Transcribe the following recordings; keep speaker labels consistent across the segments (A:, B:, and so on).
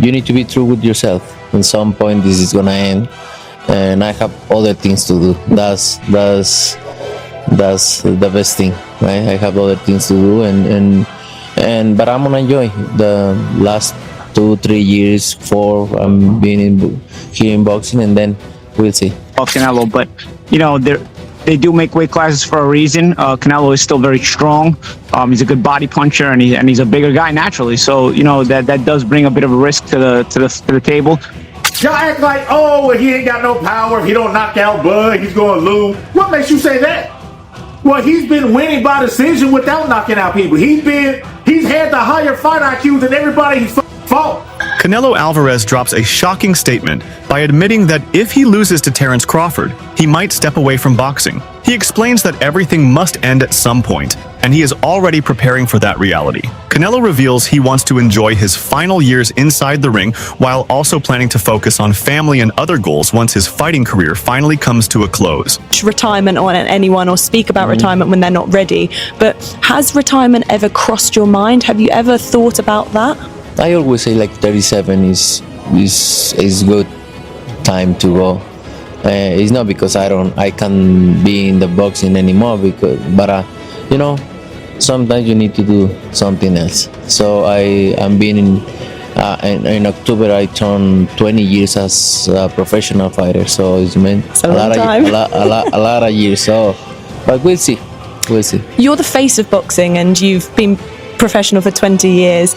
A: you need to be true with yourself. At some point, this is gonna end, and I have other things to do. That's the best thing, right? I have other things to do, but I'm gonna enjoy the last 2-3 years, 4. I'm being here in boxing, and then we'll see.
B: Canelo, but you know they do make weight classes for a reason. Canelo is still very strong. He's a good body puncher, and he's a bigger guy naturally. So you know that does bring a bit of a risk to the table.
C: Y'all act like, oh, he ain't got no power. If he don't knock out Bud, he's gonna lose. What makes you say that? Well, he's been winning by decision without knocking out people. He's had the higher fight IQ than everybody he's fought.
D: Canelo Alvarez drops a shocking statement by admitting that if he loses to Terence Crawford, he might step away from boxing. He explains that everything must end at some point, and he is already preparing for that reality. Canelo reveals he wants to enjoy his final years inside the ring while also planning to focus on family and other goals once his fighting career finally comes to a close.
E: Retirement on anyone or speak about retirement when they're not ready, but has retirement ever crossed your mind? Have you ever thought about that?
A: I always say like 37 is good time to go. It's not because I can't be in the boxing anymore, but you know, sometimes you need to do something else. So I'm being in October I turned 20 years as a professional fighter. So it's meant a lot of years. So, but we'll see.
E: You're the face of boxing, and you've been professional for 20 years.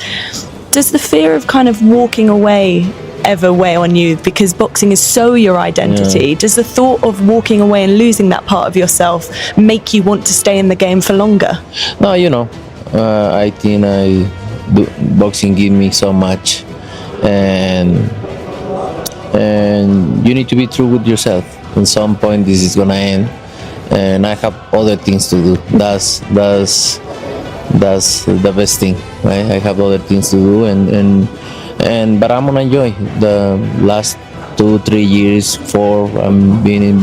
E: Does the fear of kind of walking away ever weigh on you, because boxing is so your identity? Yeah. Does the thought of walking away and losing that part of yourself make you want to stay in the game for longer?
A: No, you know, I think boxing give me so much, and you need to be true with yourself. At some point, this is gonna end, and I have other things to do. That's the best thing, right? I have other things to do, but I'm gonna enjoy the last 2-3 years, 4. I'm being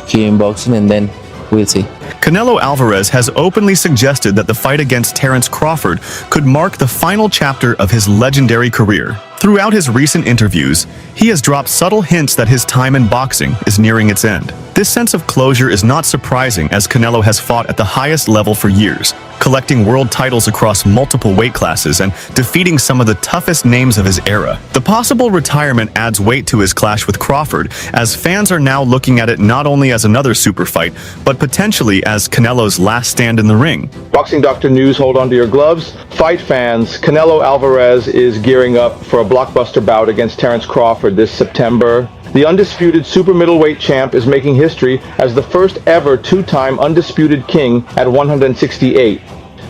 A: here in boxing, and then we'll see.
D: Canelo Alvarez has openly suggested that the fight against Terence Crawford could mark the final chapter of his legendary career. Throughout his recent interviews, he has dropped subtle hints that his time in boxing is nearing its end. This sense of closure is not surprising, as Canelo has fought at the highest level for years, collecting world titles across multiple weight classes and defeating some of the toughest names of his era. The possible retirement adds weight to his clash with Crawford, as fans are now looking at it not only as another super fight, but potentially as Canelo's last stand in the ring.
F: Boxing Doctor News, hold on to your gloves. Fight fans, Canelo Alvarez is gearing up for a blockbuster bout against Terence Crawford this September. The undisputed super middleweight champ is making history as the first ever 2-time undisputed king at 168.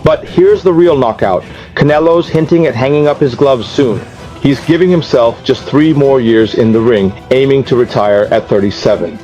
F: But here's the real knockout. Canelo's hinting at hanging up his gloves soon. He's giving himself just 3 more years in the ring, aiming to retire at 37.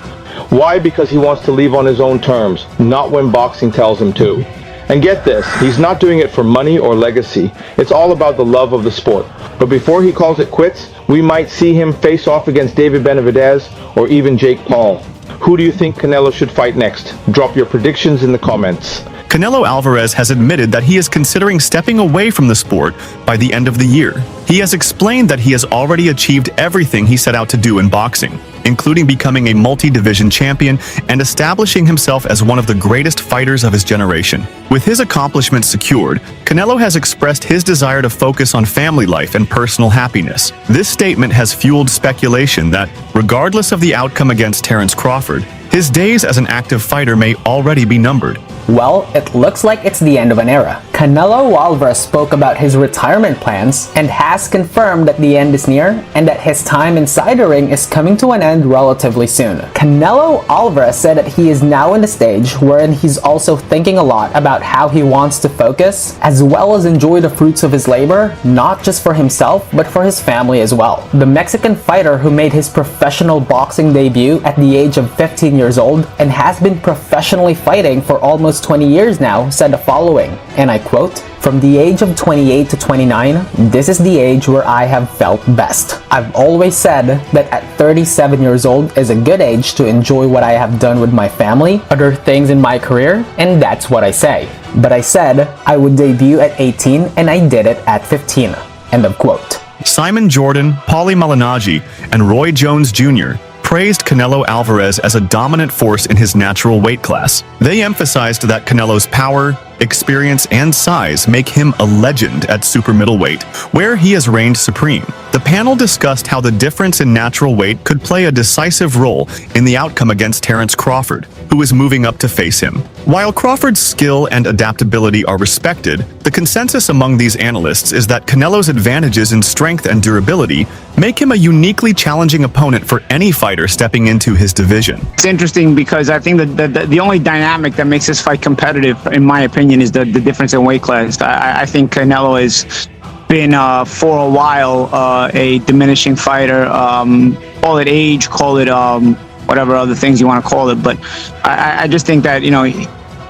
F: Why? Because he wants to leave on his own terms, not when boxing tells him to. And get this, he's not doing it for money or legacy. It's all about the love of the sport. But before he calls it quits, we might see him face off against David Benavidez or even Jake Paul. Who do you think Canelo should fight next? Drop your predictions in the comments.
D: Canelo Alvarez has admitted that he is considering stepping away from the sport by the end of the year. He has explained that he has already achieved everything he set out to do in boxing, including becoming a multi-division champion and establishing himself as one of the greatest fighters of his generation. With his accomplishments secured, Canelo has expressed his desire to focus on family life and personal happiness. This statement has fueled speculation that, regardless of the outcome against Terence Crawford, his days as an active fighter may already be numbered.
G: Well, it looks like it's the end of an era. Canelo Alvarez spoke about his retirement plans and has confirmed that the end is near and that his time inside the ring is coming to an end relatively soon. Canelo Alvarez said that he is now in the stage wherein he's also thinking a lot about how he wants to focus as well as enjoy the fruits of his labor, not just for himself but for his family as well. The Mexican fighter who made his professional boxing debut at the age of 15 years old and has been professionally fighting for almost 20 years now said the following, and I quote, "From the age of 28 to 29, this is the age where I have felt best. I've always said that at 37 years old is a good age to enjoy what I have done with my family, other things in my career, and that's what I say. But I said I would debut at 18 and I did it at 15. End of quote.
D: Simon Jordan, Paulie Malignaggi, and Roy Jones Jr. praised Canelo Alvarez as a dominant force in his natural weight class. They emphasized that Canelo's power, experience, and size make him a legend at super middleweight, where he has reigned supreme. The panel discussed how the difference in natural weight could play a decisive role in the outcome against Terence Crawford, who is moving up to face him. While Crawford's skill and adaptability are respected, the consensus among these analysts is that Canelo's advantages in strength and durability make him a uniquely challenging opponent for any fighter stepping into his division.
B: It's interesting because I think that the only dynamic that makes this fight competitive, in my opinion, is the difference in weight class. I think Canelo has been for a while a diminishing fighter. Call it age, call it whatever other things you want to call it, but I just think that, you know,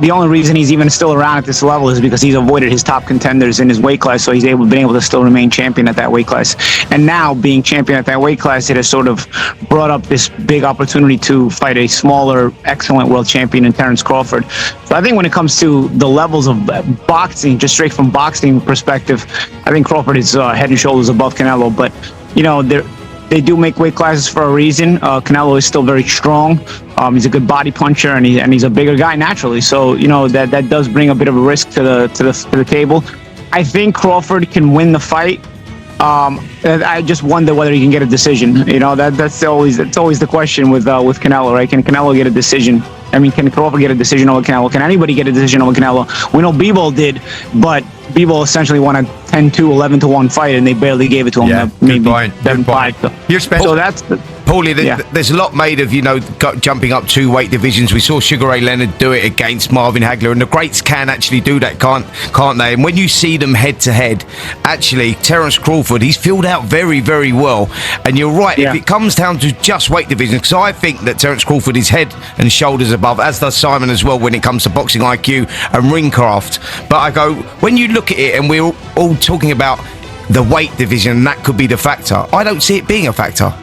B: the only reason he's even still around at this level is because he's avoided his top contenders in his weight class, so he's been able to still remain champion at that weight class. And now, being champion at that weight class, it has sort of brought up this big opportunity to fight a smaller, excellent world champion in Terence Crawford. So I think when it comes to the levels of boxing, just straight from boxing perspective, I think Crawford is head and shoulders above Canelo. But, you know, they do make weight classes for a reason. Canelo is still very strong. He's a good body puncher, and he's a bigger guy naturally. So, you know, that does bring a bit of a risk to the table. I think Crawford can win the fight. I just wonder whether he can get a decision. You know, that's always the question with Canelo, right? Can Canelo get a decision? I mean, can Crawford get a decision over Canelo? Can anybody get a decision over Canelo? We know Bebo did, but Bebo essentially won a 10-2, 11-1 fight, and they barely gave it to him.
H: Yeah,
B: maybe
H: good point.
B: You're so that's
H: Paulie, there's a lot made of, you know, jumping up 2 weight divisions. We saw Sugar Ray Leonard do it against Marvin Hagler, and the greats can actually do that, can't they? And when you see them head to head, actually, Terence Crawford, he's filled out very, very well. And you're right, if it comes down to just weight divisions, because I think that Terence Crawford is head and shoulders above, as does Simon as well when it comes to boxing IQ and ring craft. But I go, when you look at it, and we're all talking about the weight division, that could be the factor, I don't see it being a factor.